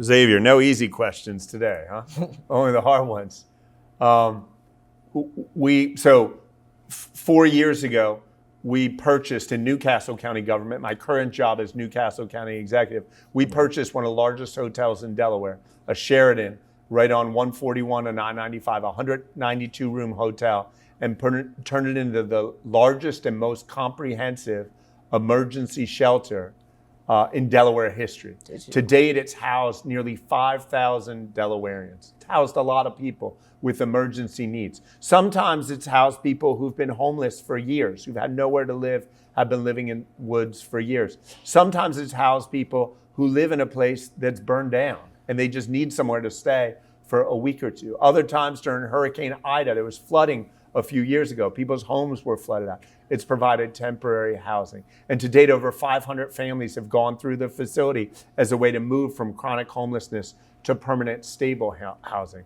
Xavier, no easy questions today, huh? Only the hard ones. 4 years ago, we purchased in Newcastle County government. My current job is Newcastle County executive. We purchased one of the largest hotels in Delaware, a Sheraton, right on 141 and I-95, a 192-room hotel, and turned it into the largest and most comprehensive emergency shelter in Delaware history. To date, it's housed nearly 5,000 Delawareans. It's housed a lot of people with emergency needs. Sometimes it's housed people who've been homeless for years, who've had nowhere to live, have been living in woods for years. Sometimes it's housed people who live in a place that's burned down and they just need somewhere to stay for a week or two. Other times during Hurricane Ida, there was flooding a few years ago. People's homes were flooded out. It's provided temporary housing. And to date, over 500 families have gone through the facility as a way to move from chronic homelessness to permanent stable housing.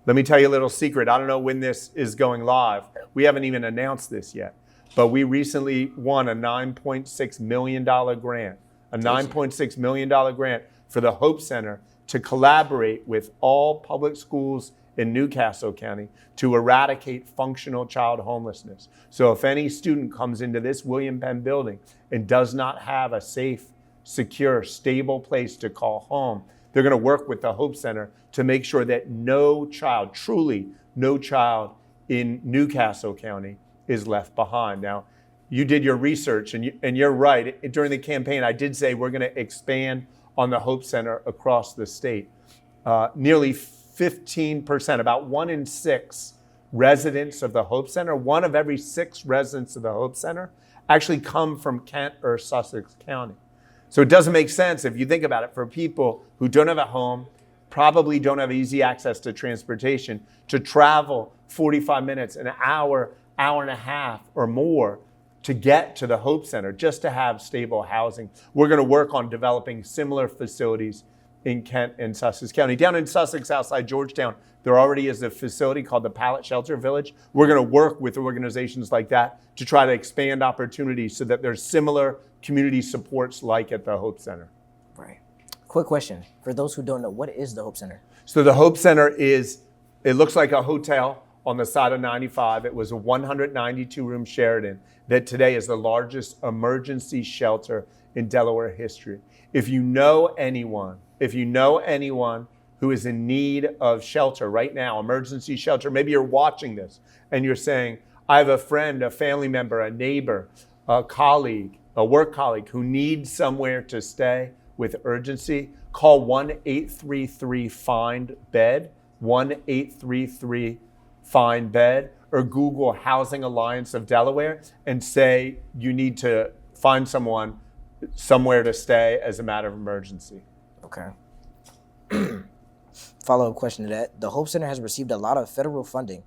Let me tell you a little secret. I don't know when this is going live. We haven't even announced this yet. But we recently won a $9.6 million grant, a $9.6 million grant for the Hope Center to collaborate with all public schools in Newcastle County to eradicate functional child homelessness. So if any student comes into this William Penn building and does not have a safe, secure, stable place to call home, they're going to work with the Hope Center to make sure that no child, truly no child in Newcastle County is left behind. Now, you did your research and you're right. During the campaign, I did say we're going to expand on the Hope Center across the state. Nearly 15%, about 1 in 6 residents of the Hope Center, 1 of every 6 residents of the Hope Center actually come from Kent or Sussex County. So it doesn't make sense if you think about it for people who don't have a home, probably don't have easy access to transportation, to travel 45 minutes, an hour, hour and a half or more to get to the Hope Center just to have stable housing. We're going to work on developing similar facilities in Kent and Sussex County. Down in Sussex, outside Georgetown, there already is a facility called the Pallet Shelter Village. We're going to work with organizations like that to try to expand opportunities so that there's similar community supports like at the Hope Center. Right. Quick question. For those who don't know, what is the Hope Center? So the Hope Center it looks like a hotel on the side of 95. It was a 192-room Sheraton that today is the largest emergency shelter in Delaware history. If you know anyone who is in need of shelter right now, emergency shelter, maybe you're watching this and you're saying, I have a friend, a family member, a neighbor, a colleague, a work colleague who needs somewhere to stay with urgency, call 1-833-FIND-BED, 1-833-FIND-BED, or Google Housing Alliance of Delaware and say you need to find someone somewhere to stay as a matter of emergency. Okay. Follow-up question to that. The Hope Center has received a lot of federal funding.